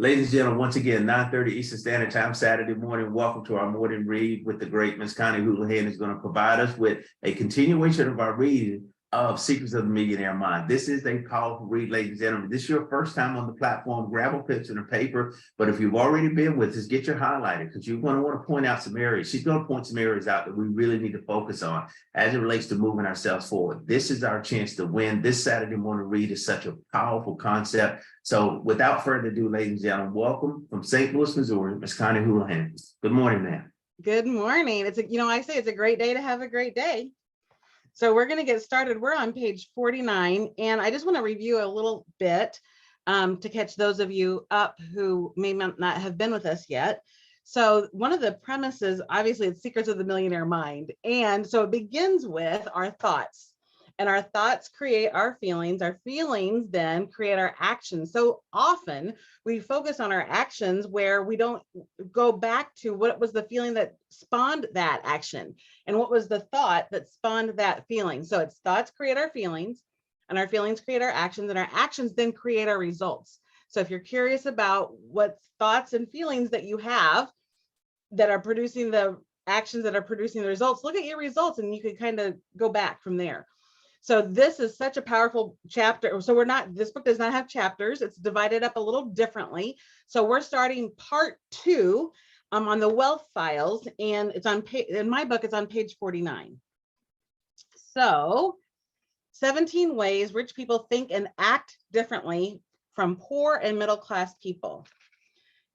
Ladies and gentlemen, once again, 9:30 Eastern Standard Time, Saturday morning. Welcome to our morning read with the great Miss Connie Houlihan is going to provide us with a continuation of our reading of Secrets of the Millionaire Mind. This is a powerful read, ladies and gentlemen. This is your first time on the platform, grab a pencil and a paper. But if you've already been with us, get your highlighter because you're going to want to point out some areas. She's going to point some areas out that we really need to focus on as it relates to moving ourselves forward. This is our chance to win. This Saturday morning read is such a powerful concept. So without further ado, ladies and gentlemen, welcome from St. Louis, Missouri, Miss Connie Houlihan. Good morning, ma'am. Good morning. I say it's a great day to have a great day. So we're going to get started. We're on page 49, and I just want to review a little bit to catch those of you up who may not have been with us yet. So one of the premises, obviously, it's Secrets of the Millionaire Mind. And so it begins with our thoughts. And our thoughts create our feelings then create our actions. So often we focus on our actions where we don't go back to what was the feeling that spawned that action and what was the thought that spawned that feeling. So it's thoughts create our feelings, and our feelings create our actions, and our actions then create our results. So if you're curious about what thoughts and feelings that you have that are producing the actions that are producing the results, look at your results and you can kind of go back from there. So this is such a powerful chapter. So this book does not have chapters. It's divided up a little differently. So we're starting part 2 on the wealth files, and it's on in my book, it's on page 49. So 17 ways rich people think and act differently from poor and middle class people.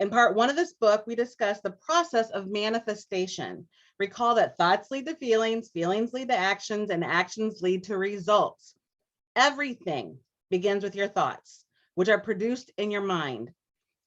In part 1 of this book, we discuss the process of manifestation. Recall that thoughts lead to feelings, feelings lead to actions, and actions lead to results. Everything begins with your thoughts, which are produced in your mind.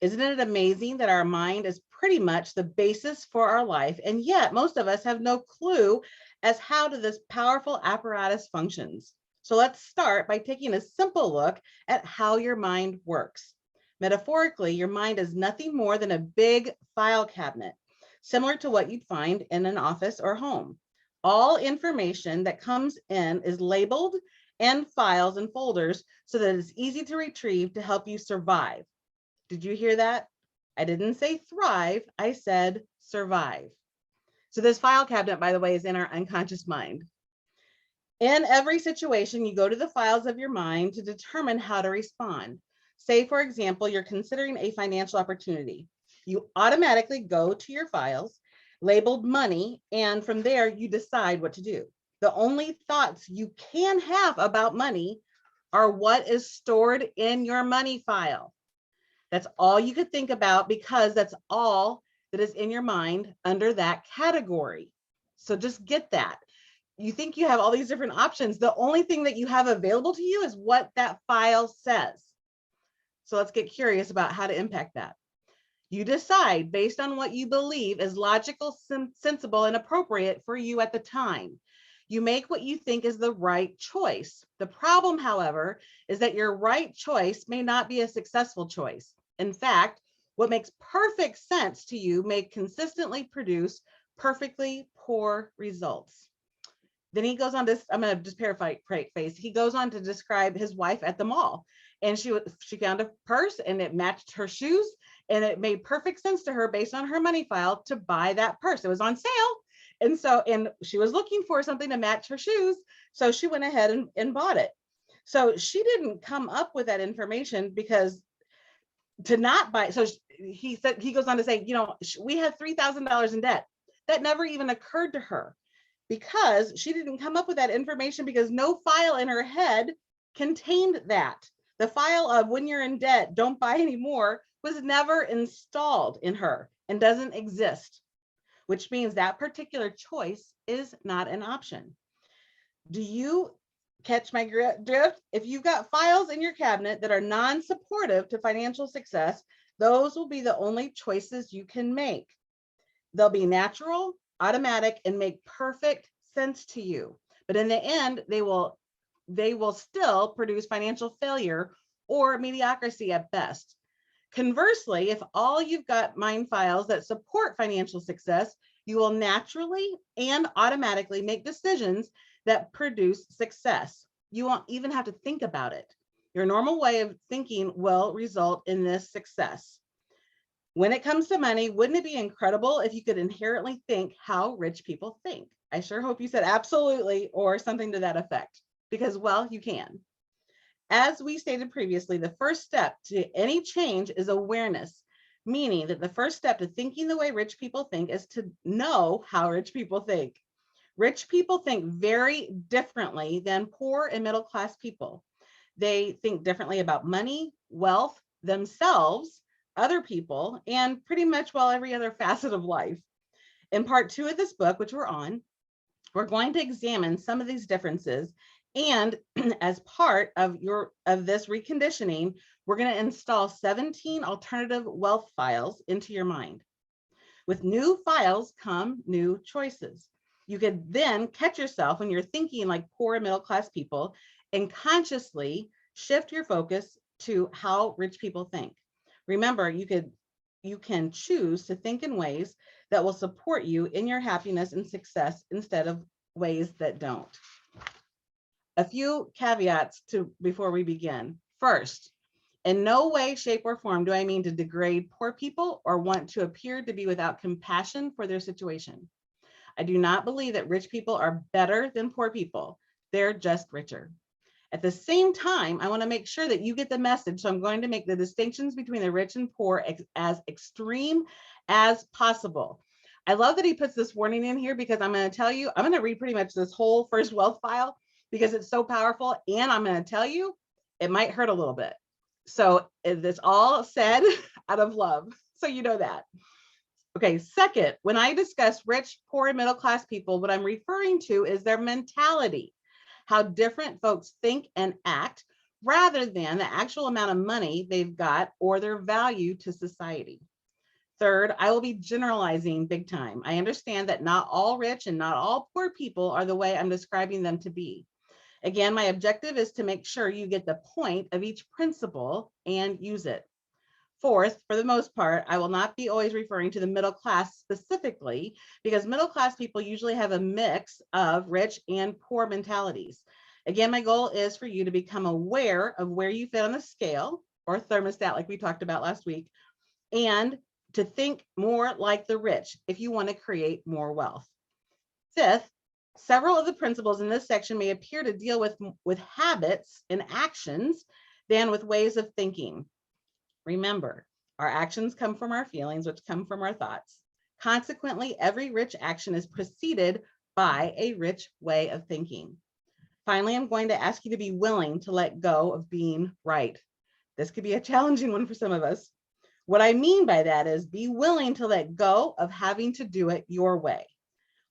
Isn't it amazing that our mind is pretty much the basis for our life, and yet most of us have no clue as how this powerful apparatus functions. So let's start by taking a simple look at how your mind works. Metaphorically, your mind is nothing more than a big file cabinet, similar to what you'd find in an office or home. All information that comes in is labeled and files and folders so that it's easy to retrieve to help you survive. Did you hear that? I didn't say thrive, I said survive. So this file cabinet, by the way, is in our unconscious mind. In every situation, you go to the files of your mind to determine how to respond. Say, for example, you're considering a financial opportunity. You automatically go to your files labeled money, and from there you decide what to do. The only thoughts you can have about money are what is stored in your money file. That's all you could think about because that's all that is in your mind under that category. So just get that. You think you have all these different options. The only thing that you have available to you is what that file says. So let's get curious about how to impact that. You decide based on what you believe is logical, sensible, and appropriate for you at the time. You make what you think is the right choice. The problem, however, is that your right choice may not be a successful choice. In fact, what makes perfect sense to you may consistently produce perfectly poor results. Then he goes on to, I'm going to just paraphrase, he goes on to describe his wife at the mall. And she found a purse and it matched her shoes, and it made perfect sense to her based on her money file to buy that purse. It was on sale. And she was looking for something to match her shoes. So she went ahead and bought it. So she didn't come up with that information because to not buy. So he goes on to say, we had $3,000 in debt. That never even occurred to her because she didn't come up with that information because no file in her head contained that. The file of when you're in debt, don't buy anymore was never installed in her and doesn't exist, which means that particular choice is not an option. Do you catch my drift? If you've got files in your cabinet that are non-supportive to financial success, those will be the only choices you can make. They'll be natural, automatic, and make perfect sense to you. But in the end, they will still produce financial failure or mediocrity at best. Conversely, if all you've got mind files that support financial success, you will naturally and automatically make decisions that produce success. You won't even have to think about it. Your normal way of thinking will result in this success. When it comes to money, wouldn't it be incredible if you could inherently think how rich people think? I sure hope you said absolutely or something to that effect, because, well, you can. As we stated previously, the first step to any change is awareness, meaning that the first step to thinking the way rich people think is to know how rich people think. Rich people think very differently than poor and middle class people. They think differently about money, wealth, themselves, other people, and pretty much, well, every other facet of life. In part 2 of this book, which we're on, we're going to examine some of these differences. And as part of this reconditioning, we're going to install 17 alternative wealth files into your mind. With new files come new choices. You could then catch yourself when you're thinking like poor and middle class people and consciously shift your focus to how rich people think. Remember, you can choose to think in ways that will support you in your happiness and success instead of ways that don't. A few caveats before we begin. First, in no way, shape, or form do I mean to degrade poor people or want to appear to be without compassion for their situation. I do not believe that rich people are better than poor people. They're just richer. At the same time, I want to make sure that you get the message. So I'm going to make the distinctions between the rich and poor as extreme as possible. I love that he puts this warning in here because I'm going to tell you, I'm going to read pretty much this whole first wealth file because it's so powerful. And I'm going to tell you, it might hurt a little bit. So it's all said out of love. So you know that. Okay, second, when I discuss rich, poor, and middle class people, what I'm referring to is their mentality, how different folks think and act, rather than the actual amount of money they've got or their value to society. Third, I will be generalizing big time. I understand that not all rich and not all poor people are the way I'm describing them to be. Again, my objective is to make sure you get the point of each principle and use it. Fourth, for the most part, I will not be always referring to the middle class specifically because middle class people usually have a mix of rich and poor mentalities. Again, my goal is for you to become aware of where you fit on the scale or thermostat, like we talked about last week, and to think more like the rich if you want to create more wealth. Fifth, several of the principles in this section may appear to deal with habits and actions than with ways of thinking. Remember, our actions come from our feelings, which come from our thoughts. Consequently, every rich action is preceded by a rich way of thinking. Finally, I'm going to ask you to be willing to let go of being right. This could be a challenging one for some of us. What I mean by that is be willing to let go of having to do it your way.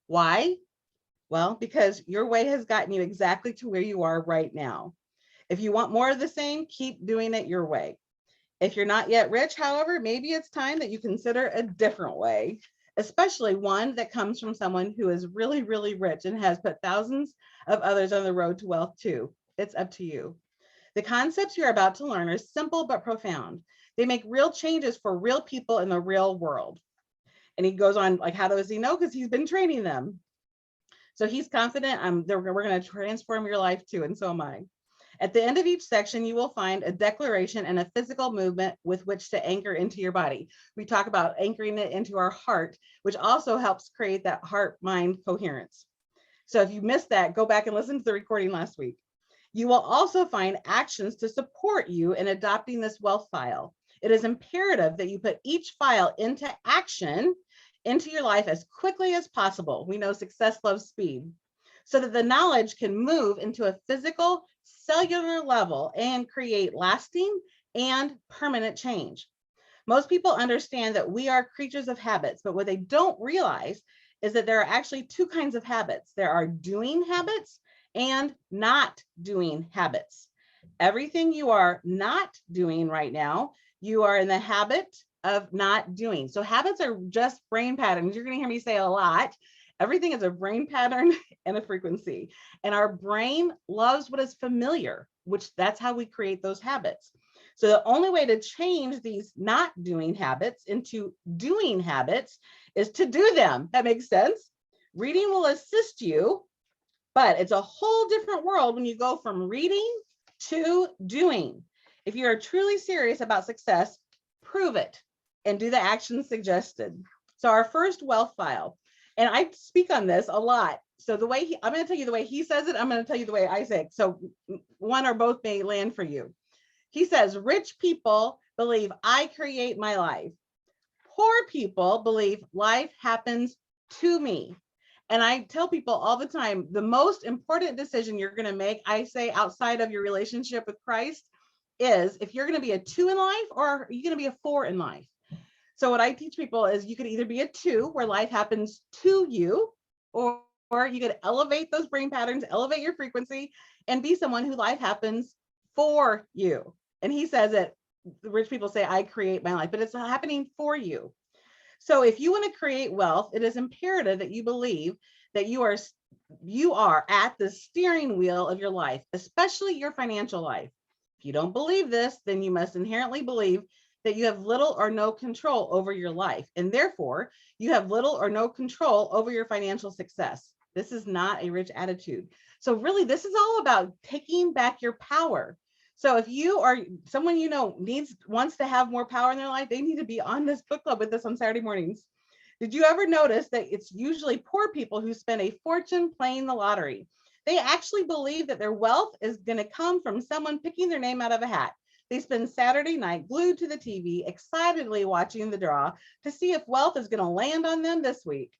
Why? Well, because your way has gotten you exactly to where you are right now. If you want more of the same, keep doing it your way. If you're not yet rich, however, maybe it's time that you consider a different way, especially one that comes from someone who is really, really rich and has put thousands of others on the road to wealth too. It's up to you. The concepts you're about to learn are simple but profound. They make real changes for real people in the real world. And he goes on, like, how does he know? Because he's been training them. So he's confident we're going to transform your life too, and so am I. At the end of each section, you will find a declaration and a physical movement with which to anchor into your body. We talk about anchoring it into our heart, which also helps create that heart-mind coherence. So if you missed that, go back and listen to the recording last week. You will also find actions to support you in adopting this wealth file. It is imperative that you put each file into action into your life as quickly as possible. We know success loves speed. So that the knowledge can move into a physical, cellular level and create lasting and permanent change. Most people understand that we are creatures of habits, but what they don't realize is that there are actually two kinds of habits. There are doing habits and not doing habits. Everything you are not doing right now, you are in the habit of not doing. So habits are just brain patterns. You're going to hear me say a lot. Everything is a brain pattern and a frequency. And our brain loves what is familiar, which that's how we create those habits. So the only way to change these not doing habits into doing habits is to do them. That makes sense. Reading will assist you, but it's a whole different world when you go from reading to doing. If you are truly serious about success, prove it. and do the actions suggested. So our first wealth file, and I speak on this a lot. So the way I'm going to tell you the way he says it, I'm going to tell you the way I say it. So one or both may land for you. He says, rich people believe I create my life. Poor people believe life happens to me. And I tell people all the time, the most important decision you're going to make, I say, outside of your relationship with Christ, is if you're going to be a 2 in life or are you going to be a 4 in life. So what I teach people is you could either be a 2 where life happens to you, or you could elevate those brain patterns, elevate your frequency, and be someone who life happens for you. And he says it, the rich people say, I create my life, but it's happening for you. So if you want to create wealth, it is imperative that you believe that you are at the steering wheel of your life, especially your financial life. If you don't believe this, then you must inherently believe that you have little or no control over your life, and therefore you have little or no control over your financial success. This is not a rich attitude. So really, this is all about taking back your power. So if you are someone you know wants to have more power in their life, they need to be on this book club with us on Saturday mornings. Did you ever notice that it's usually poor people who spend a fortune playing the lottery? They actually believe that their wealth is going to come from someone picking their name out of a hat. They spend Saturday night glued to the TV, excitedly watching the draw to see if wealth is going to land on them this week.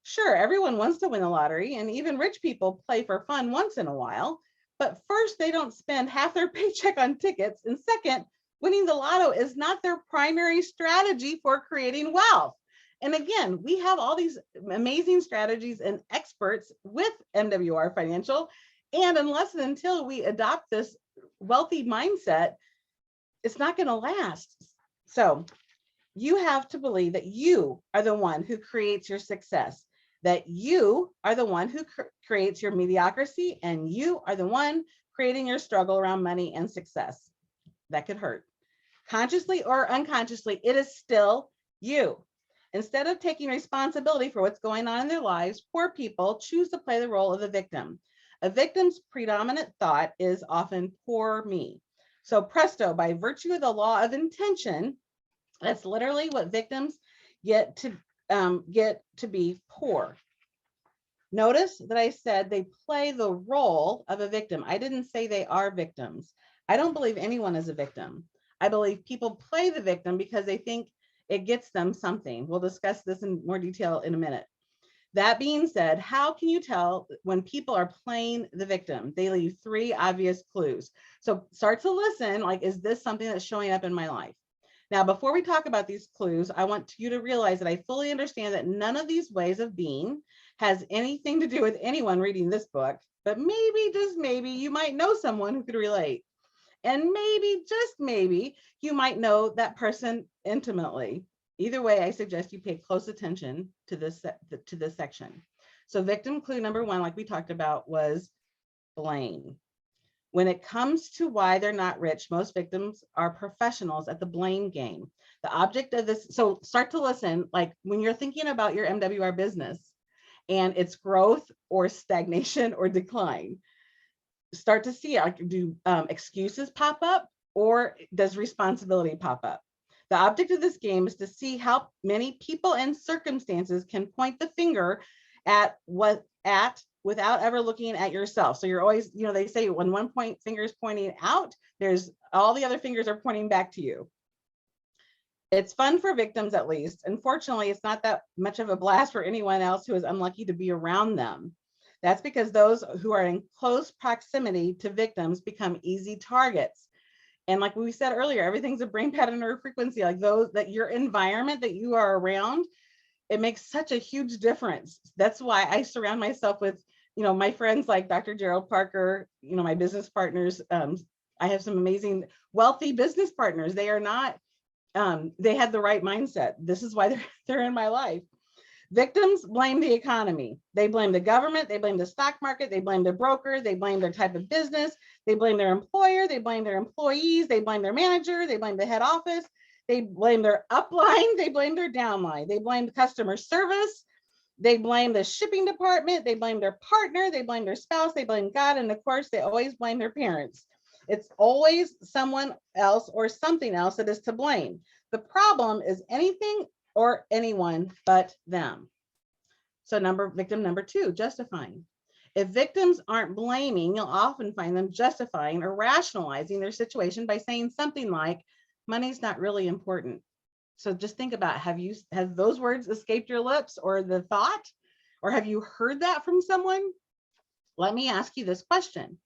Sure, everyone wants to win the lottery, and even rich people play for fun once in a while. But first, they don't spend half their paycheck on tickets. And second, winning the lotto is not their primary strategy for creating wealth. And again, we have all these amazing strategies and experts with MWR Financial. And unless and until we adopt this wealthy mindset, it's not going to last. So you have to believe that you are the one who creates your success, that you are the one who creates your mediocrity, and you are the one creating your struggle around money and success. That could hurt. Consciously or unconsciously, it is still you. Instead of taking responsibility for what's going on in their lives, poor people choose to play the role of the victim. A victim's predominant thought is often poor me. So presto, by virtue of the law of intention, that's literally what victims get to be poor. Notice that I said they play the role of a victim. I didn't say they are victims. I don't believe anyone is a victim. I believe people play the victim because they think it gets them something. We'll discuss this in more detail in a minute. That being said, how can you tell when people are playing the victim? They leave 3 obvious clues. So start to listen, like, is this something that's showing up in my life? Now, before we talk about these clues, I want you to realize that I fully understand that none of these ways of being has anything to do with anyone reading this book, but maybe, just maybe, you might know someone who could relate. And maybe, just maybe, you might know that person intimately. Either way, I suggest you pay close attention to this section. So victim clue number 1, like we talked about, was blame. When it comes to why they're not rich, most victims are professionals at the blame game. The object of this, so start to listen, like when you're thinking about your MWR business and its growth or stagnation or decline, start to see, do excuses pop up, or does responsibility pop up? The object of this game is to see how many people and circumstances can point the finger at without ever looking at yourself. So you're always, they say when one finger is pointing out, there's all the other fingers are pointing back to you. It's fun for victims, at least. Unfortunately, it's not that much of a blast for anyone else who is unlucky to be around them. That's because those who are in close proximity to victims become easy targets. And like we said earlier, everything's a brain pattern or frequency. Like those, that your environment that you are around, it makes such a huge difference. That's why I surround myself with, my friends like Dr. Gerald Parker, my business partners. I have some amazing, wealthy business partners. They are not, they had the right mindset. This is why they're in my life. Victims blame the economy. They blame the government. They blame the stock market. They blame their broker. They blame their type of business. They blame their employer. They blame their employees. They blame their manager. They blame the head office. They blame their upline. They blame their downline. They blame the customer service. They blame the shipping department. They blame their partner. They blame their spouse. They blame God. And of course, they always blame their parents. It's always someone else or something else that is to blame. The problem is anything or anyone but them. So victim number 2, justifying. If victims aren't blaming, you'll often find them justifying or rationalizing their situation by saying something like, money's not really important. So just think about, have those words escaped your lips, or the thought, or have you heard that from someone? Let me ask you this question.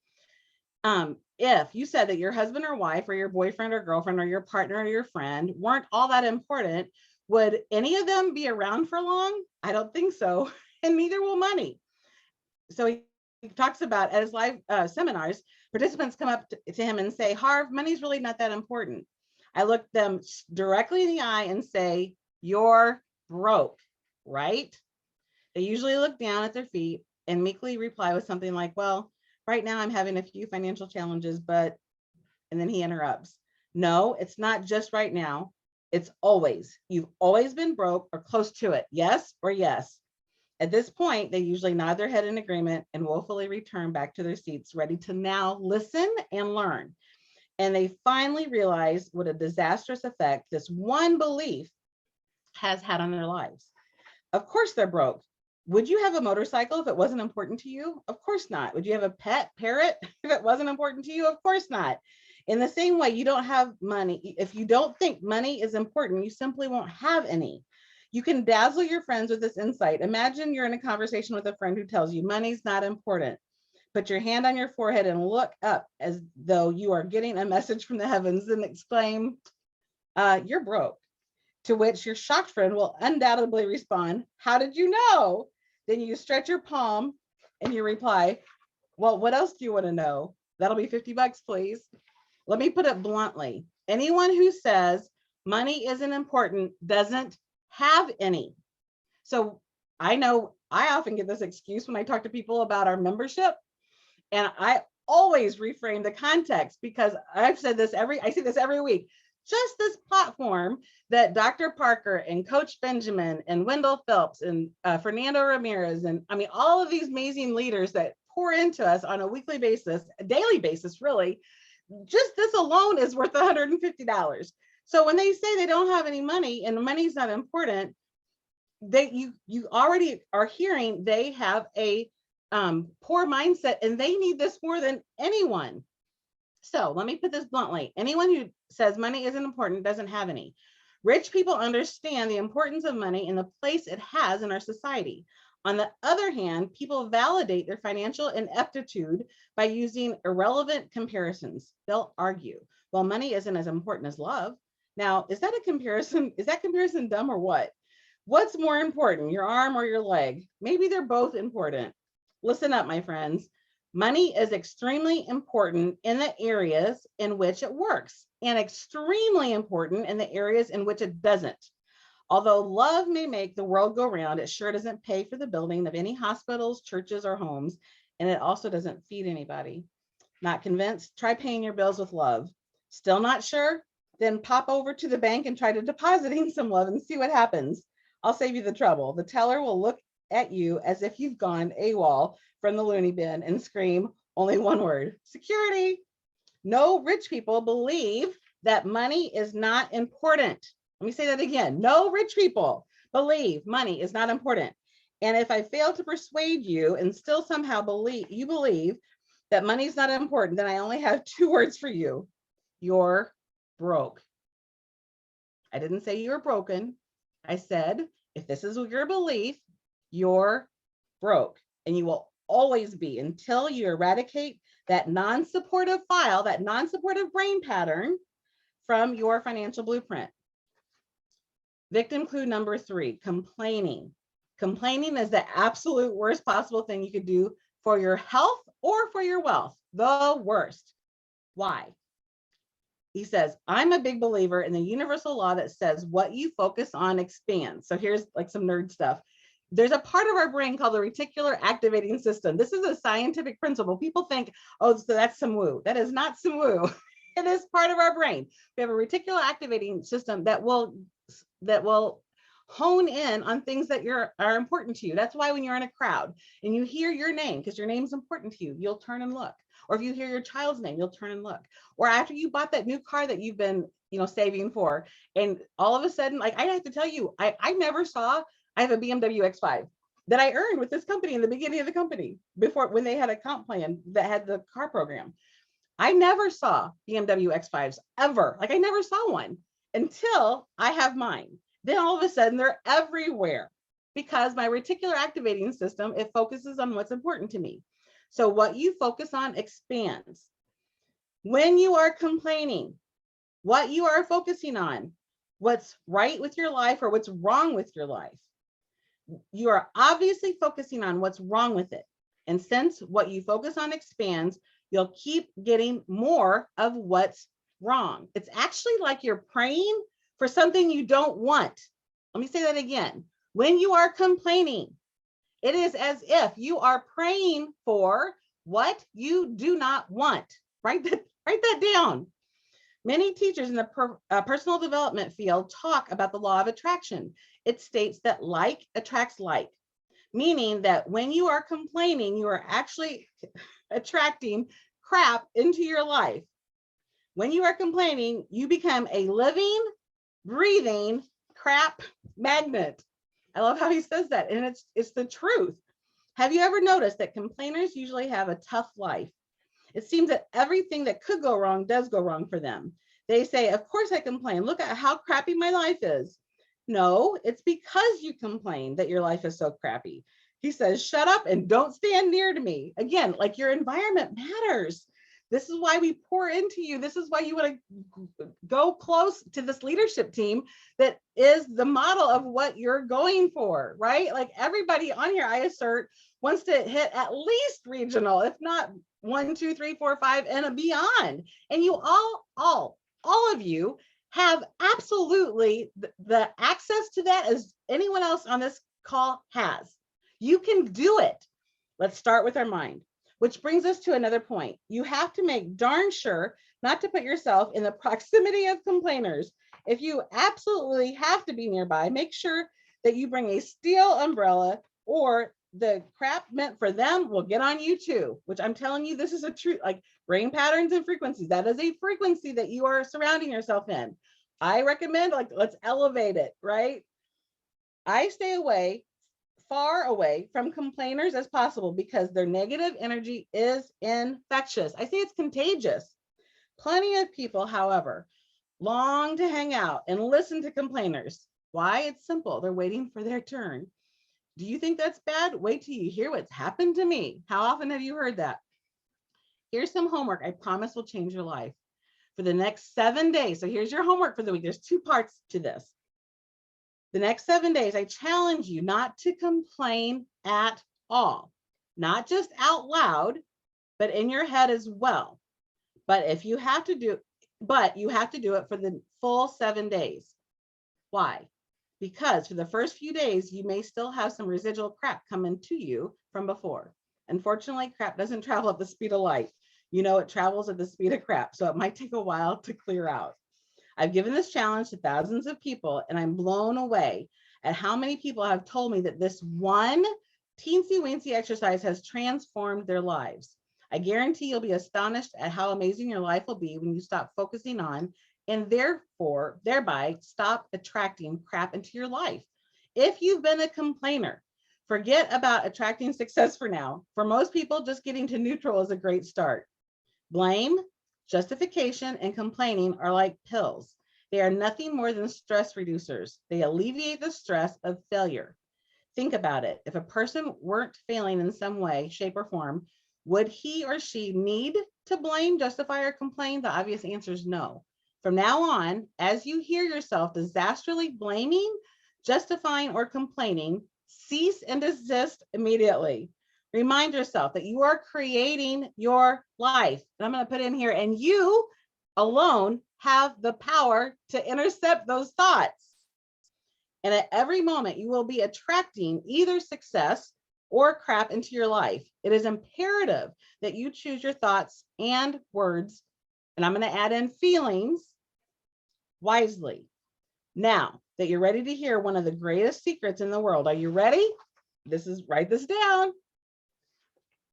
If you said that your husband or wife or your boyfriend or girlfriend or your partner or your friend weren't all that important, would any of them be around for long? I don't think so. And neither will money. So he talks about at his live seminars, participants come up to him and say, Harv, money's really not that important. I look them directly in the eye and say, you're broke, right? They usually look down at their feet and meekly reply with something like, well, right now I'm having a few financial challenges, but, and then he interrupts. No, it's not just right now. It's always. You've always been broke or close to it. Yes or yes. At this point, they usually nod their head in agreement and woefully return back to their seats, ready to now listen and learn. And they finally realize what a disastrous effect this one belief has had on their lives. Of course they're broke. Would you have a motorcycle if it wasn't important to you? Of course not. Would you have a pet parrot if it wasn't important to you? Of course not. In the same way, you don't have money. If you don't think money is important, you simply won't have any. You can dazzle your friends with this insight. Imagine you're in a conversation with a friend who tells you money's not important. Put your hand on your forehead and look up as though you are getting a message from the heavens and exclaim, you're broke. To which your shocked friend will undoubtedly respond, how did you know? Then you stretch your palm and you reply, well, what else do you want to know? That'll be $50, please. Let me put it bluntly. Anyone who says money isn't important doesn't have any. So I know I often get this excuse when I talk to people about our membership, and I always reframe the context, because I say this every week. Just this platform that Dr. Parker and Coach Benjamin and Wendell Phelps and Fernando Ramirez, and I mean, all of these amazing leaders that pour into us on a weekly basis, a daily basis, really, just this alone is worth $150. So when they say they don't have any money and money's not important, you already are hearing they have a poor mindset, and they need this more than anyone. So let me put this bluntly. Anyone who says money isn't important doesn't have any. Rich people understand the importance of money and the place it has in our society. On the other hand, people validate their financial ineptitude by using irrelevant comparisons. They'll argue, well, money isn't as important as love. Now, is that a comparison? Is that comparison dumb or what? What's more important, your arm or your leg? Maybe they're both important. Listen up, my friends. Money is extremely important in the areas in which it works, and extremely important in the areas in which it doesn't. Although love may make the world go round, it sure doesn't pay for the building of any hospitals, churches, or homes, and it also doesn't feed anybody. Not convinced? Try paying your bills with love. Still not sure? Then pop over to the bank and try to depositing some love and see what happens. I'll save you the trouble. The teller will look at you as if you've gone AWOL from the loony bin and scream only one word: security. No rich people believe that money is not important. Let me say that again. No rich people believe money is not important. And if I fail to persuade you and still somehow believe that money is not important, then I only have 2 words for you. You're broke. I didn't say you're broken. I said, if this is your belief, you're broke, and you will always be until you eradicate that non-supportive file, that non-supportive brain pattern from your financial blueprint. Victim clue number 3, complaining. Complaining is the absolute worst possible thing you could do for your health or for your wealth. The worst. Why? He says, I'm a big believer in the universal law that says what you focus on expands. So here's like some nerd stuff. There's a part of our brain called the reticular activating system. This is a scientific principle. People think, oh, so that's some woo. That is not some woo. It is part of our brain. We have a reticular activating system that will hone in on things that are important to you. That's why when you're in a crowd and you hear your name, because your name's important to you, you'll turn and look. Or if you hear your child's name, you'll turn and look. Or after you bought that new car that you've been, saving for, and all of a sudden, like I have to tell you, I never saw, I have a BMW X5 that I earned with this company in the beginning of the company, before, when they had a comp plan that had the car program. I never saw BMW X5s ever. Like I never saw one until I have mine. Then all of a sudden they're everywhere because my reticular activating system, it focuses on what's important to me. So what you focus on expands. When you are complaining, what you are focusing on, what's right with your life or what's wrong with your life, you are obviously focusing on what's wrong with it. And since what you focus on expands, you'll keep getting more of what's wrong. It's actually like you're praying for something you don't want. Let me say that again. When you are complaining, it is as if you are praying for what you do not want. Write that down. Many teachers in the personal development field talk about the law of attraction. It states that like attracts like, meaning that when you are complaining, you are actually attracting crap into your life. When you are complaining, you become a living, breathing crap magnet. I love how he says that, and it's the truth. Have you ever noticed that complainers usually have a tough life? It seems that everything that could go wrong does go wrong for them. They say, of course I complain. Look at how crappy my life is. No, it's because you complain that your life is so crappy. He says, shut up and don't stand near to me. Again, like your environment matters. This is why we pour into you. This is why you want to go close to this leadership team that is the model of what you're going for, right? Like everybody on here, I assert, wants to hit at least regional, if not 1, 2, 3, 4, 5, and beyond. And you all of you have absolutely the access to that as anyone else on this call has. You can do it. Let's start with our mind, which brings us to another point. You have to make darn sure not to put yourself in the proximity of complainers. If you absolutely have to be nearby, make sure that you bring a steel umbrella, or the crap meant for them will get on you too, which I'm telling you, this is a truth. Like brain patterns and frequencies, that is a frequency that you are surrounding yourself in. I recommend, like, let's elevate it, right? I stay far away from complainers as possible because their negative energy is infectious. I say it's contagious. Plenty of people, however, long to hang out and listen to complainers. Why? It's simple. They're waiting for their turn. Do you think that's bad? Wait till you hear what's happened to me. How often have you heard that? Here's some homework I promise will change your life for the next 7 days. So here's your homework for the week. There's 2 parts to this. The next 7 days, I challenge you not to complain at all, not just out loud, but in your head as well. But if you have to do, you have to do it for the full 7 days. Why? Because for the first few days, you may still have some residual crap coming to you from before. Unfortunately, crap doesn't travel at the speed of light. It travels at the speed of crap. So it might take a while to clear out. I've given this challenge to thousands of people, and I'm blown away at how many people have told me that this one teensy weensy exercise has transformed their lives. I guarantee you'll be astonished at how amazing your life will be when you stop focusing on and thereby stop attracting crap into your life. If you've been a complainer, forget about attracting success for now. For most people, just getting to neutral is a great start. Blame, justification, and complaining are like pills. They are nothing more than stress reducers. They alleviate the stress of failure. Think about it. If a person weren't failing in some way, shape, or form, would he or she need to blame, justify, or complain? The obvious answer is no. From now on, as you hear yourself disastrously blaming, justifying, or complaining, cease and desist immediately. Remind yourself that you are creating your life. And I'm going to put in here, and you alone have the power to intercept those thoughts. And at every moment, you will be attracting either success or crap into your life. It is imperative that you choose your thoughts and words, and I'm going to add in feelings, wisely. Now, that you're ready to hear one of the greatest secrets in the world. Are you ready? Write this down.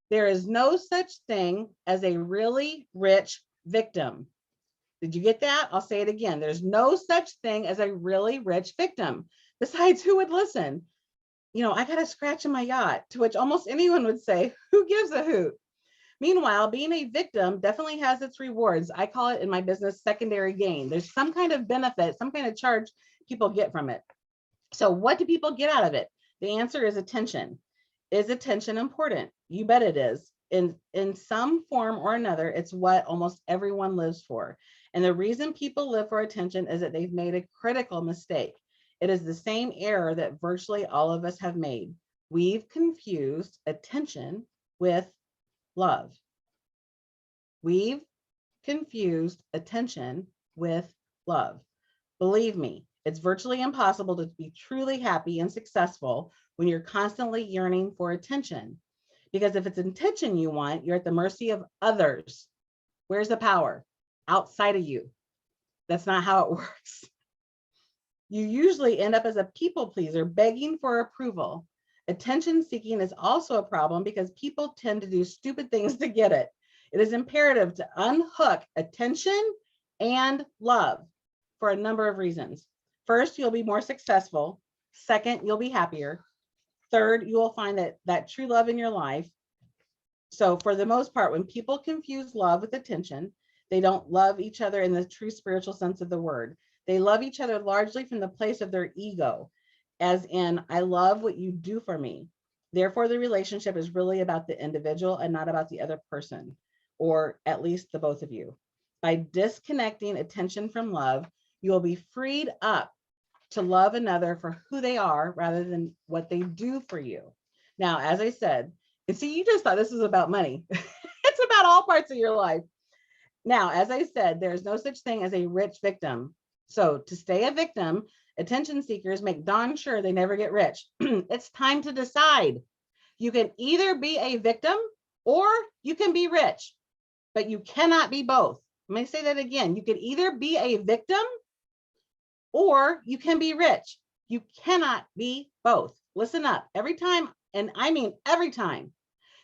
There is no such thing as a really rich victim. Did you get that? I'll say it again. There's no such thing as a really rich victim. Besides, who would listen? You know, I got a scratch in my yacht, to which almost anyone would say, who gives a hoot? Meanwhile, being a victim definitely has its rewards. I call it in my business secondary gain. There's some kind of benefit, some kind of charge people get from it. So what do people get out of it? The answer is attention. Is attention important? You bet it is. In some form or another, it's what almost everyone lives for. And the reason people live for attention is that they've made a critical mistake. It is the same error that virtually all of us have made. We've confused attention with love. We've confused attention with love. Believe me, it's virtually impossible to be truly happy and successful when you're constantly yearning for attention. Because if it's attention you want, you're at the mercy of others. Where's the power? Outside of you. That's not how it works. You usually end up as a people pleaser, begging for approval. Attention seeking is also a problem because people tend to do stupid things to get it. It is imperative to unhook attention and love for a number of reasons. First, you'll be more successful. Second, you'll be happier. Third, you will find that true love in your life. So for the most part, when people confuse love with attention, they don't love each other in the true spiritual sense of the word. They love each other largely from the place of their ego, as in, I love what you do for me. Therefore, the relationship is really about the individual and not about the other person, or at least the both of you. By disconnecting attention from love, you will be freed up to love another for who they are rather than what they do for you. Now, as I said, and see, you just thought this was about money. It's about all parts of your life. Now, as I said, there's no such thing as a rich victim. So to stay a victim, attention seekers make darn sure they never get rich. It's time to decide. You can either be a victim or you can be rich, but you cannot be both. Let me say that again. You can either be a victim or you can be rich. You cannot be both. Listen up. Every time, and I mean every time,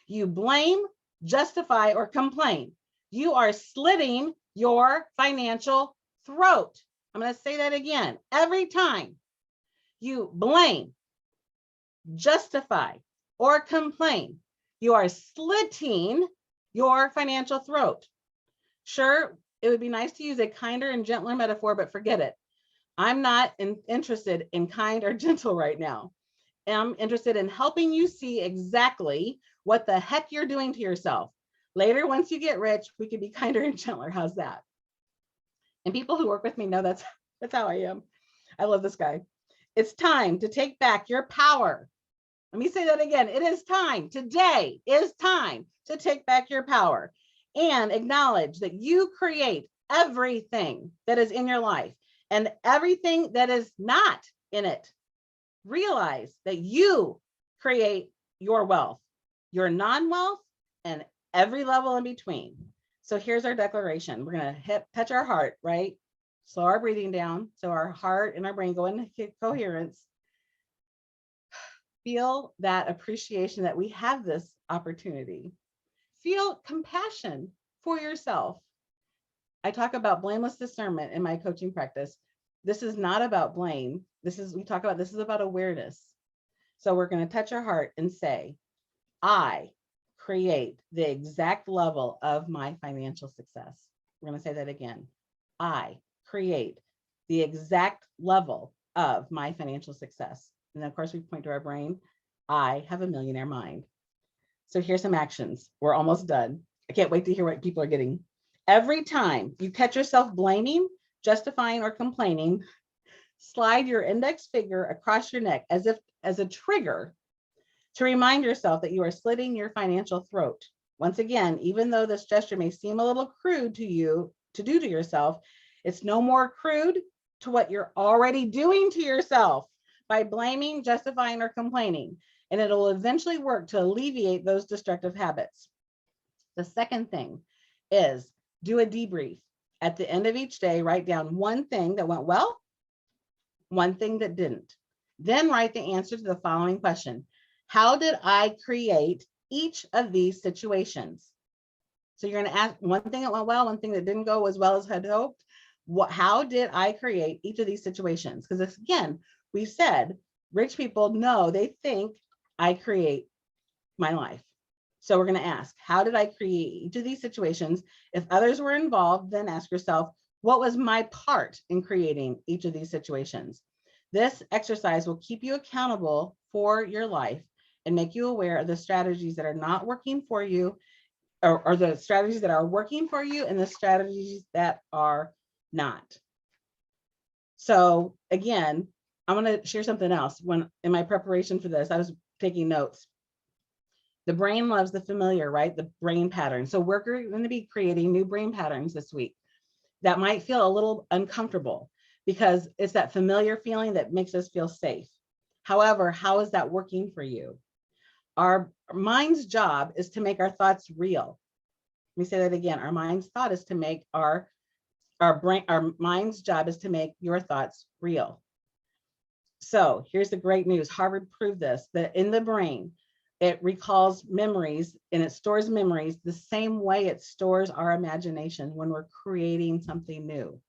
you blame, justify, or complain, you are slitting your financial throat. I'm going to say that again. Every time you blame, justify, or complain, you are slitting your financial throat. Sure, it would be nice to use a kinder and gentler metaphor, but forget it. I'm not interested in kind or gentle right now. I'm interested in helping you see exactly what the heck you're doing to yourself. Later, once you get rich, we can be kinder and gentler. How's that? And people who work with me know that's how I am. I love this guy. It's time to take back your power. Let me say that again. It is time. Today is time to take back your power and acknowledge that you create everything that is in your life and everything that is not in it. Realize that you create your wealth, your non-wealth, and every level in between. So here's our declaration. We're going to touch our heart, right? Slow our breathing down so our heart and our brain go into coherence. Feel that appreciation that we have this opportunity. Feel compassion for yourself. I talk about blameless discernment in my coaching practice. This is not about blame. This is about awareness. So we're going to touch our heart and say, I create the exact level of my financial success. We're going to say that again. I create the exact level of my financial success. And then of course we point to our brain. I have a millionaire mind. So here's some actions. We're almost done. I can't wait to hear what people are getting. Every time you catch yourself blaming, justifying, or complaining, slide your index finger across your neck as a trigger to remind yourself that you are slitting your financial throat. Once again, even though this gesture may seem a little crude to you to do to yourself, it's no more crude to what you're already doing to yourself by blaming, justifying, or complaining. And it'll eventually work to alleviate those destructive habits. The second thing is do a debrief. At the end of each day, write down one thing that went well, one thing that didn't. Then write the answer to the following question. How did I create each of these situations? So you're going to ask one thing that went well, one thing that didn't go as well as had hoped. How did I create each of these situations? Because again, we said rich people know, they think I create my life. So we're going to ask, how did I create each of these situations? If others were involved, then ask yourself, what was my part in creating each of these situations? This exercise will keep you accountable for your life and make you aware of the strategies that are not working for you, or the strategies that are working for you and the strategies that are not. So again, I'm going to share something else. When in my preparation for this, I was taking notes. The brain loves the familiar, right? The brain pattern. So we're going to be creating new brain patterns this week that might feel a little uncomfortable because it's that familiar feeling that makes us feel safe. However, how is that working for you? Our mind's job is to make our thoughts real. Let me say that again. Our mind's thought is to make our mind's job is to make your thoughts real. So here's the great news. Harvard proved this, that in the brain, it recalls memories and it stores memories the same way it stores our imagination when we're creating something new.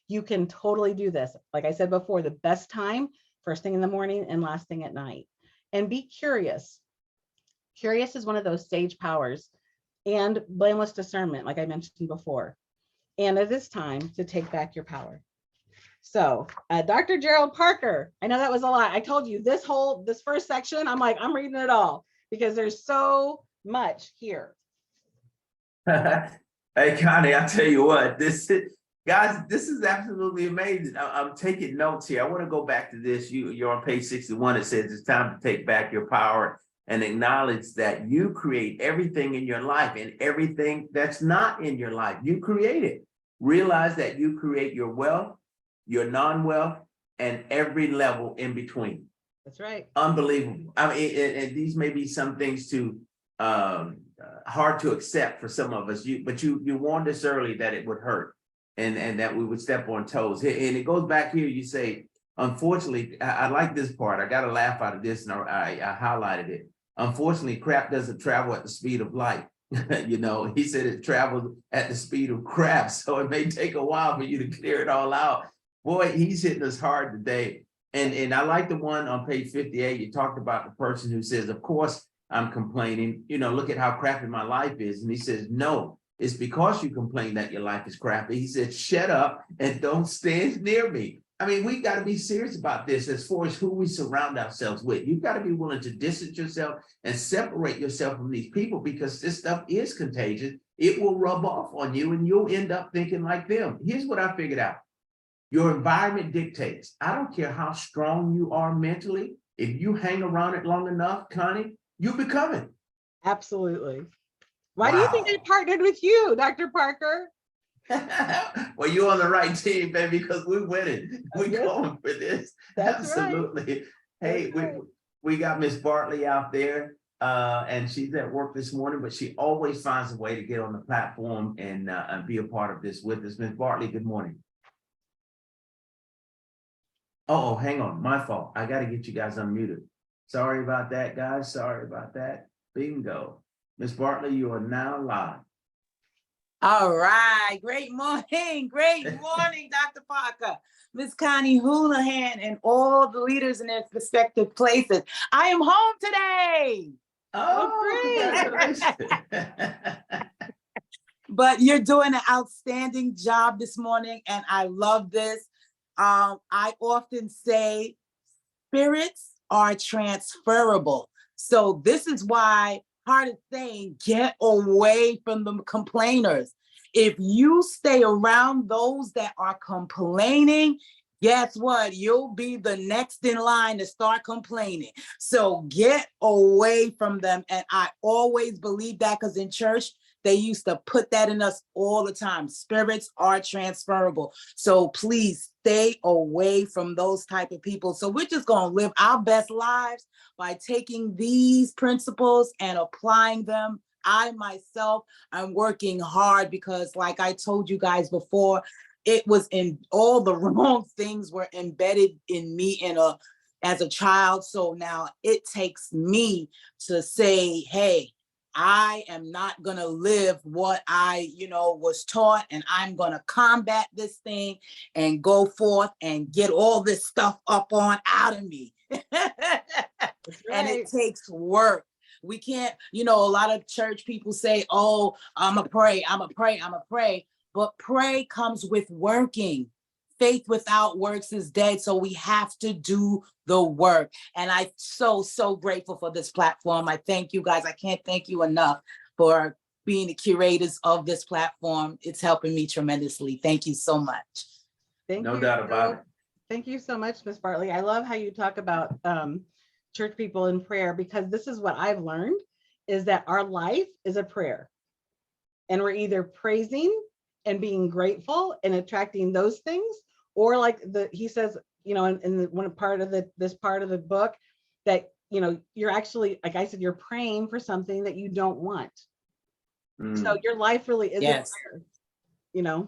You can totally do this. Like I said before, the best time, first thing in the morning and last thing at night. And be curious. Curious is one of those sage powers, and blameless discernment, like I mentioned before. And it is time to take back your power. So Dr. Gerald Parker, I know that was a lot. I told you this first section, I'm like, I'm reading it all because there's so much here. Hey, Connie, I'll tell you what, guys, this is absolutely amazing. I'm taking notes here. I want to go back to this. You're on page 61. It says it's time to take back your power and acknowledge that you create everything in your life, and everything that's not in your life, you create it. Realize that you create your wealth, your non-wealth, and every level in between. That's right. Unbelievable. I mean, and these may be some things too hard to accept for some of us. But you warned us early that it would hurt, and that we would step on toes. And it goes back here. You say, unfortunately, I like this part. I got a laugh out of this, and I highlighted it. Unfortunately, crap doesn't travel at the speed of light. You know, he said it travels at the speed of crap, so it may take a while for you to clear it all out. Boy, he's hitting us hard today. And I like the one on page 58. You talked about the person who says, of course, I'm complaining. You know, look at how crappy my life is. And he says, no, it's because you complain that your life is crappy. He said, shut up and don't stand near me. I mean, we got to be serious about this as far as who we surround ourselves with. You've got to be willing to distance yourself and separate yourself from these people, because this stuff is contagious. It will rub off on you and you'll end up thinking like them. Here's what I figured out. Your environment dictates. I don't care how strong you are mentally. If you hang around it long enough, Connie, you become it. Absolutely. Why do you think I partnered with you, Dr. Parker? Well, you're on the right team, baby, because we're winning. We're going for this. That's absolutely. Right. Hey, we got Miss Bartley out there, and she's at work this morning, but she always finds a way to get on the platform and be a part of this with us. Miss Bartley, good morning. Oh, hang on, my fault. I got to get you guys unmuted. Sorry about that, guys. Sorry about that. Bingo. Miss Bartley, you are now live. All right. Great morning. Great morning, Dr. Parker, Miss Connie Houlihan, and all the leaders in their respective places. I am home today. Oh, great. But you're doing an outstanding job this morning, and I love this. I often say spirits are transferable. So this is why part of saying, get away from the complainers. If you stay around those that are complaining, guess what? You'll be the next in line to start complaining. So get away from them. And I always believe that, because in church, they used to put that in us all the time. Spirits are transferable. So please stay away from those type of people. So we're just going to live our best lives by taking these principles and applying them. I myself, I'm working hard because, like I told you guys before, it was in all the wrong things were embedded in me as a child. So now it takes me to say, hey, I am not going to live what I, was taught, and I'm going to combat this thing and go forth and get all this stuff up on out of me. And it takes work. We can't, a lot of church people say, oh, I'm a pray. But pray comes with working. Faith without works is dead. So we have to do the work. And I'm so grateful for this platform. I thank you guys. I can't thank you enough for being the curators of this platform. It's helping me tremendously. Thank you so much. No doubt about it. Thank you so much, Ms. Bartley. I love how you talk about church people in prayer, because this is what I've learned, is that our life is a prayer. And we're either praising and being grateful and attracting those things, or like he says, in the one part of this part of the book, that you're actually, like I said, you're praying for something that you don't want. So your life really is a prayer,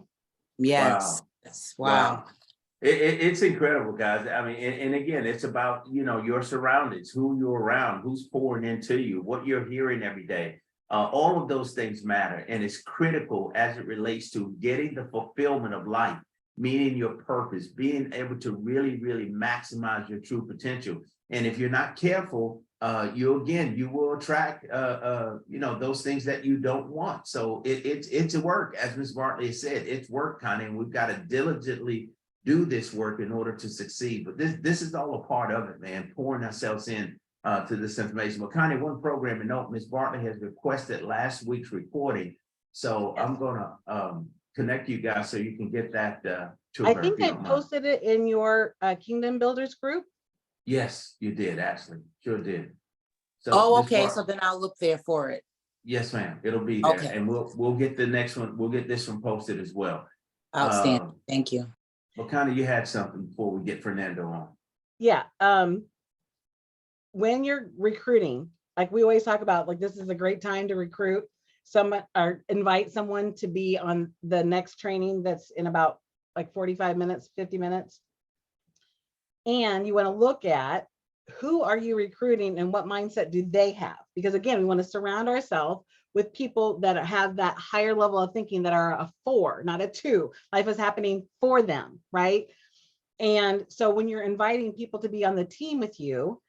Yes. Wow. It's incredible, guys. I mean, and again, it's about, your surroundings, who you're around, who's pouring into you, what you're hearing every day. All of those things matter, and it's critical as it relates to getting the fulfillment of life, meaning your purpose, being able to really, really maximize your true potential. And if you're not careful, you will attract, those things that you don't want. So it's a work, as Ms. Bartley said, it's work, Connie, and we've got to diligently do this work in order to succeed. But this is all a part of it, man, pouring ourselves in to this information. But Connie, one programming note, Ms. Bartley has requested last week's recording. So I'm gonna connect you guys so you can get that to her. I think I posted it in your Kingdom Builders group. Yes, you did, Ashley. Sure did. So, okay. So then I'll look there for it. Yes, ma'am. It'll be there. Okay. And we'll get the next one. We'll get this one posted as well. Outstanding. Thank you. Well, Connie, you had something before we get Fernando on. Yeah. When you're recruiting, like we always talk about, like, this is a great time to recruit someone or invite someone to be on the next training that's in about like 45 minutes, 50 minutes. And you want to look at who are you recruiting and what mindset do they have? Because again, we want to surround ourselves with people that have that higher level of thinking, that are a 4, not a 2. Life is happening for them, right? And so when you're inviting people to be on the team with you,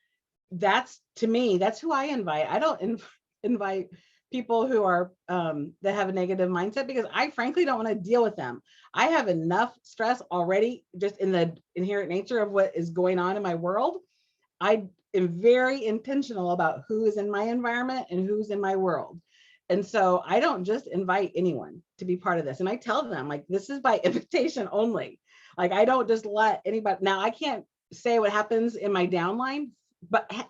to me, that's who I invite. I don't invite people who are that have a negative mindset, because I frankly don't want to deal with them. I have enough stress already, just in the inherent nature of what is going on in my world. I am very intentional about who is in my environment and who's in my world. And so I don't just invite anyone to be part of this. And I tell them, like, this is by invitation only. Like, I don't just let anybody. Now, I can't say what happens in my downline,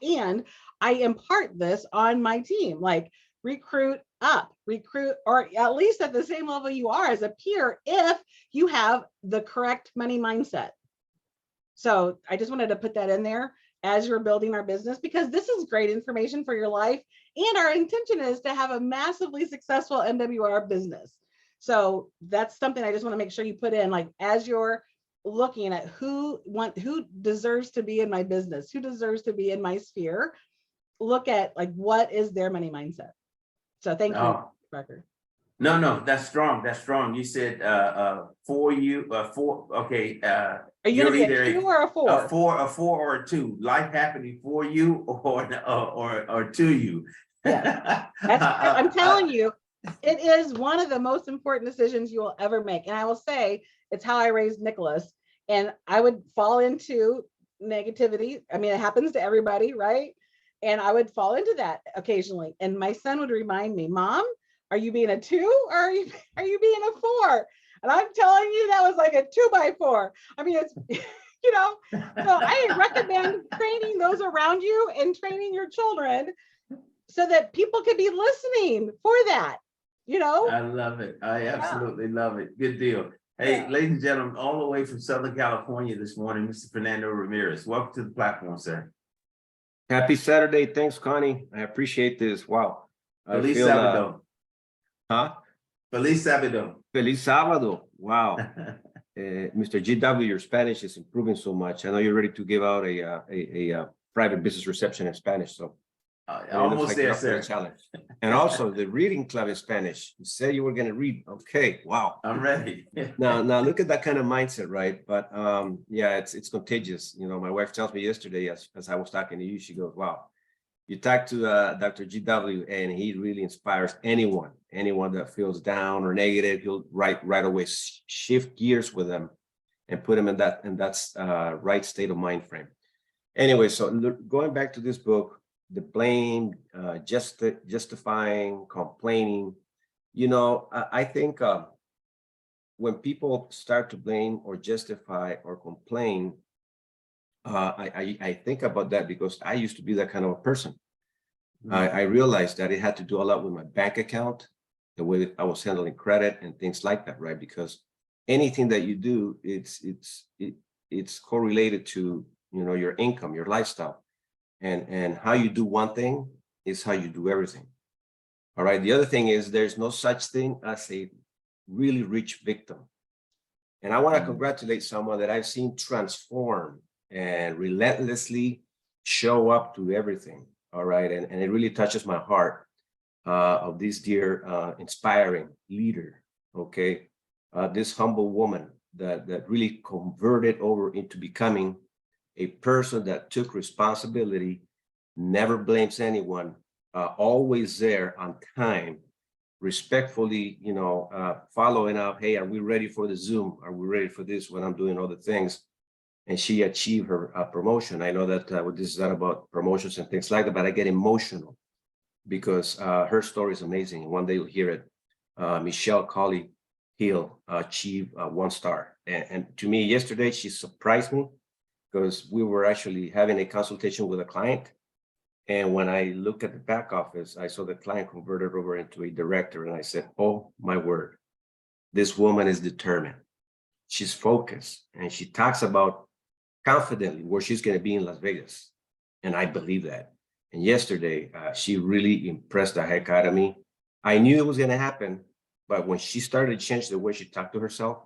and I impart this on my team, like, recruit, or at least at the same level you are as a peer, if you have the correct money mindset. So I just wanted to put that in there as you're building our business, because this is great information for your life. And our intention is to have a massively successful MWR business. So that's something I just want to make sure you put in, like, as you're looking at who deserves to be in my business, who deserves to be in my sphere, look at, like, what is their money mindset. So thank you, Record. No, that's strong. That's strong. You said for you, okay. Are you gonna be a 2 or a 4? A 4 or a 2. Life happening for you or to you. Yeah. I'm telling you, it is one of the most important decisions you will ever make. And I will say, it's how I raised Nicholas. And I would fall into negativity. I mean, it happens to everybody, right? And I would fall into that occasionally. And my son would remind me, Mom, are you being a 2 or are you being a 4? And I'm telling you, that was like a 2x4. I mean, it's, so I recommend training those around you and training your children so that people could be listening for that, I love it. I absolutely love it. Good deal. Hey, ladies and gentlemen, all the way from Southern California this morning, Mr. Fernando Ramirez. Welcome to the platform, sir. Happy Saturday. Thanks, Connie. I appreciate this. Wow. Feliz Sábado. Huh? Feliz Sábado. Feliz Sábado. Wow. Mr. GW, your Spanish is improving so much. I know you're ready to give out a private business reception in Spanish, so. it looks Almost like there, you're up for the sir. challenge. And also the reading club in Spanish. You said you were gonna read. Okay, wow. I'm ready. Now look at that kind of mindset, right? But yeah, it's contagious. You know, my wife tells me yesterday as I was talking to you, she goes, wow, you talk to Dr. GW and he really inspires anyone that feels down or negative. He'll right away shift gears with them and put them in that right state of mind frame. Anyway, so going back to this book, the blame, justifying, complaining, you know, I think when people start to blame or justify or complain, I think about that because I used to be that kind of a person. I realized that it had to do a lot with my bank account, the way I was handling credit and things like that, right? Because anything that you do, it's correlated to, you know, your income, your lifestyle, and how you do one thing is how you do everything. All right. The other thing is there's no such thing as a really rich victim. And I want to congratulate someone that I've seen transform and relentlessly show up to everything. All right. And it really touches my heart of this dear inspiring leader. Okay. This humble woman that really converted over into becoming a person that took responsibility, never blames anyone, always there on time, respectfully, you know, following up. Hey, are we ready for the Zoom? Are we ready for this when I'm doing other things? And she achieved her promotion. I know that this is not about promotions and things like that, but I get emotional because her story is amazing. One day you'll hear it. Michelle Colley Hill achieved 1 star. And to me, yesterday, she surprised me because we were actually having a consultation with a client. And when I looked at the back office, I saw the client converted over into a director. And I said, oh my word, this woman is determined. She's focused. And she talks about confidently where she's going to be in Las Vegas. And I believe that. And yesterday, she really impressed the heck out of me. I knew it was going to happen, but when she started to change the way she talked to herself,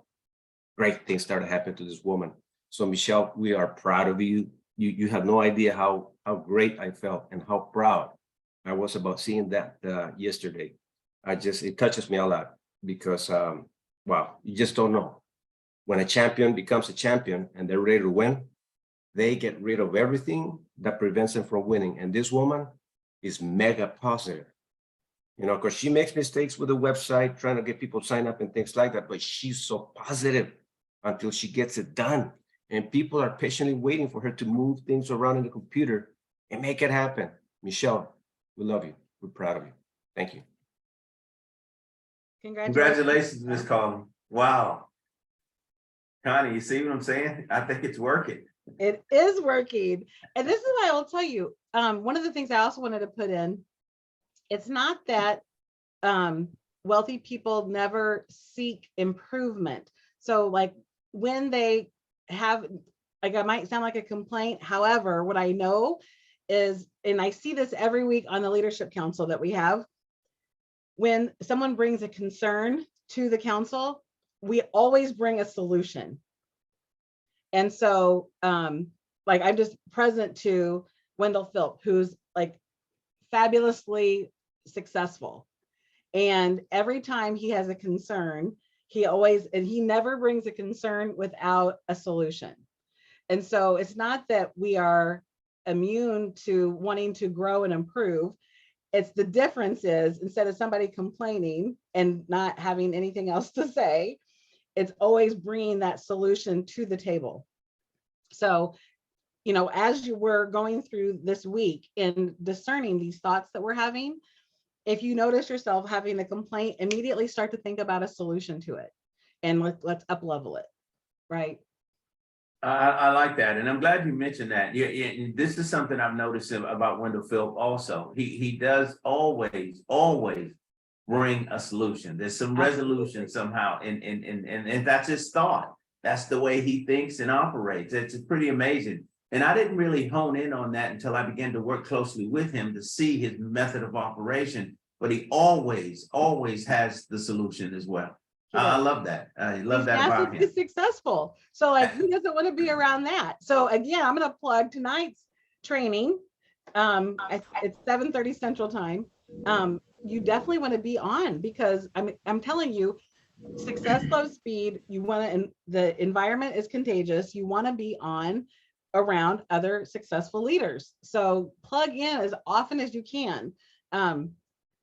great things started happening to this woman. So Michelle, we are proud of you. You have no idea how great I felt and how proud I was about seeing that yesterday. It touches me a lot because, wow, you just don't know. When a champion becomes a champion and they're ready to win, they get rid of everything that prevents them from winning. And this woman is mega positive, you know, because she makes mistakes with the website, trying to get people signed up and things like that. But she's so positive until she gets it done. And people are patiently waiting for her to move things around in the computer and make it happen. Michelle, we love you. We're proud of you. Thank you. Congratulations, Ms. Collin. Wow. Connie, you see what I'm saying? I think it's working. It is working. And this is why I'll tell you, one of the things I also wanted to put in, it's not that wealthy people never seek improvement. So like when they have, like I might sound like a complaint. However, what I know is, and I see this every week on the leadership council that we have, when someone brings a concern to the council, we always bring a solution. And so like I'm just present to Wendell Philp, who's like fabulously successful. And every time he has a concern, he never brings a concern without a solution. And so it's not that we are immune to wanting to grow and improve. It's the difference is, instead of somebody complaining and not having anything else to say, it's always bringing that solution to the table. So, you know, as you were going through this week and discerning these thoughts that we're having, if you notice yourself having a complaint, immediately start to think about a solution to it, and let's up level it, right? I like that, and I'm glad you mentioned that. Yeah, this is something I've noticed about Wendell Philp also. He does always bring a solution. There's some resolution somehow, and that's his thought. That's the way he thinks and operates. It's pretty amazing. And I didn't really hone in on that until I began to work closely with him to see his method of operation. But he always has the solution as well. I love that. I love He's that about massively him. successful. So like, who doesn't want to be around that? So again, I'm going to plug tonight's training. It's 7:30 Central Time. You definitely want to be on, because I'm telling you, success loves speed. You want to, and the environment is contagious. You want to be on around other successful leaders. So plug in as often as you can.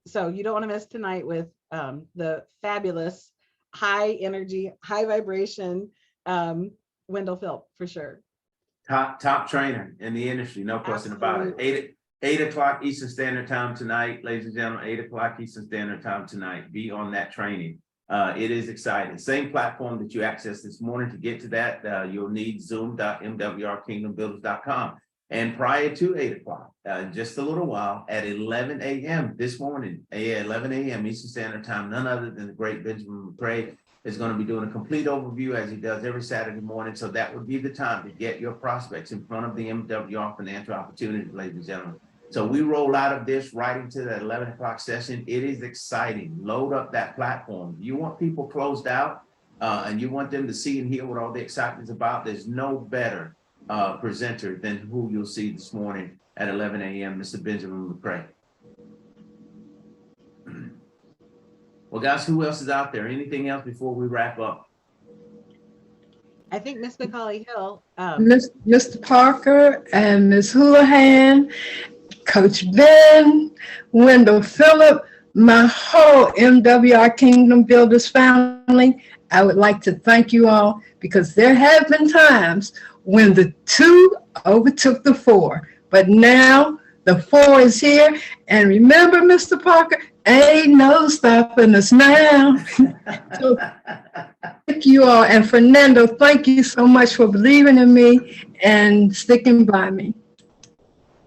So you don't want to miss tonight with the fabulous, high energy, high vibration Wendell Philp, for sure. Top trainer in the industry, no question about it. Absolutely. 8 o'clock Eastern Standard Time tonight, ladies and gentlemen. 8 o'clock Eastern Standard Time tonight. Be on that training. It is exciting. Same platform that you accessed this morning. To get to that, you'll need zoom.mwrkingdombuilders.com. And prior to 8 o'clock, just a little while, at 11 a.m. this morning, 11 a.m. Eastern Standard Time, none other than the great Benjamin McCray is going to be doing a complete overview, as he does every Saturday morning. So that would be the time to get your prospects in front of the MWR Financial Opportunity, ladies and gentlemen. So we roll out of this right into that 11 o'clock session. It is exciting. Load up that platform. You want people closed out and you want them to see and hear what all the excitement is about. There's no better presenter than who you'll see this morning at 11 a.m., Mr. Benjamin McCray. Well, guys, who else is out there? Anything else before we wrap up? I think Miss McCauley Hill. Mr. Parker and Ms. Houlihan, Coach Ben, Wendell Phillip, my whole MWR Kingdom Builders family, I would like to thank you all, because there have been times when the 2 overtook the 4, but now the 4 is here. And remember, Mr. Parker, ain't no stopping us now. So thank you all. And Fernando, thank you so much for believing in me and sticking by me.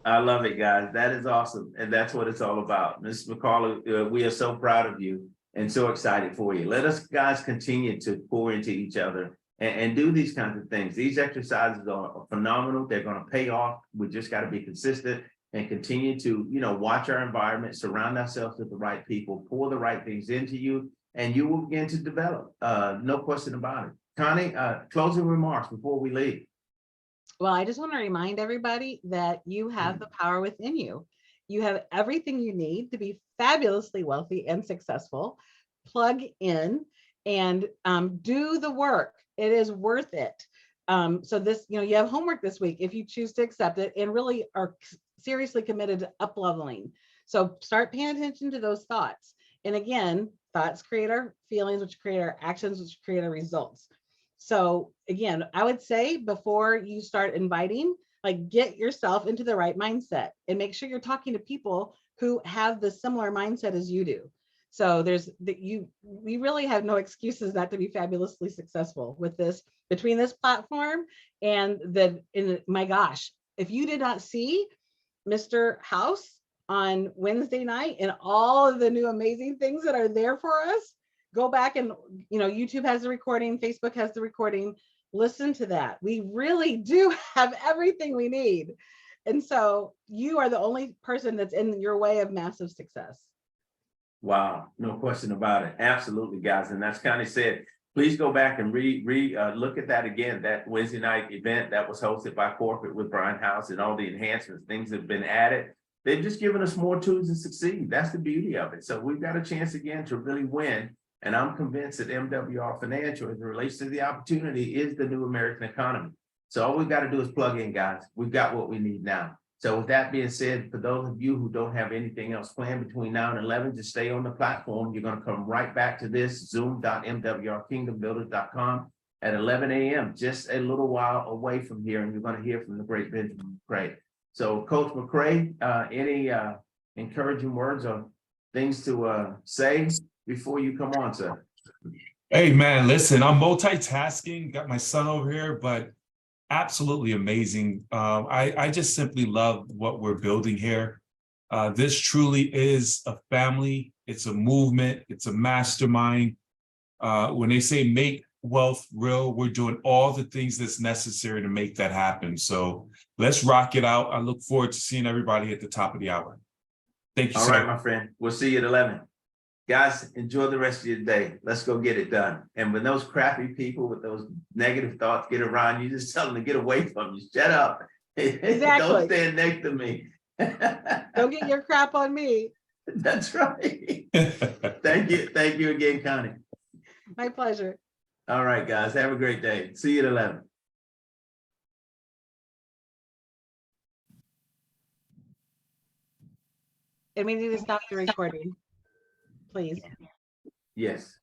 I love it, guys. That is awesome. And that's what it's all about. Ms. McCauley, we are so proud of you and so excited for you. Let us guys continue to pour into each other and do these kinds of things. These exercises are phenomenal. They're going to pay off. We just got to be consistent and continue to, watch our environment, surround ourselves with the right people, pour the right things into you, and you will begin to develop. No question about it. Connie, closing remarks before we leave. Well, I just want to remind everybody that you have the power within you. You have everything you need to be fabulously wealthy and successful. Plug in and do the work. It is worth it. So this, you have homework this week if you choose to accept it and really are seriously committed to up leveling. So start paying attention to those thoughts. And again, thoughts create our feelings, which create our actions, which create our results. So again, I would say before you start inviting, get yourself into the right mindset and make sure you're talking to people who have the similar mindset as you do. So we really have no excuses not to be fabulously successful with this, between this platform and my gosh, if you did not see Mr. House on Wednesday night and all of the new amazing things that are there for us, go back and, YouTube has the recording, Facebook has the recording, listen to that. We really do have everything we need. And so you are the only person that's in your way of massive success. Wow, no question about it. Absolutely, guys. And that's kind of said. Please go back and look at that again, that Wednesday night event that was hosted by Corporate with Brian House, and all the enhancements, things that have been added. They've just given us more tools to succeed. That's the beauty of it. So we've got a chance again to really win. And I'm convinced that MWR Financial, as it relates to the opportunity, is the new American economy. So all we've got to do is plug in, guys. We've got what we need now. So with that being said, for those of you who don't have anything else planned between now and 11, just stay on the platform. You're going to come right back to this, zoom.mwrkingdombuilders.com at 11 a.m., just a little while away from here, and you're going to hear from the great Benjamin McCray. So Coach McCray, any encouraging words or things to say before you come on, sir? Hey, man, listen, I'm multitasking, got my son over here, but absolutely amazing. I just simply love what we're building here. This truly is a family. It's a movement. It's a mastermind. When they say make wealth real, we're doing all the things that's necessary to make that happen. So let's rock it out. I look forward to seeing everybody at the top of the hour. Thank you, All sir. right, my friend. We'll see you at 11. Guys, enjoy the rest of your day. Let's go get it done. And when those crappy people with those negative thoughts get around you, just tell them to get away from you. Shut up. Exactly. Don't stand next to me. Don't get your crap on me. That's right. Thank you. Thank you again, Connie. My pleasure. All right, guys. Have a great day. See you at 11. And we need to stop the recording, please. Yes.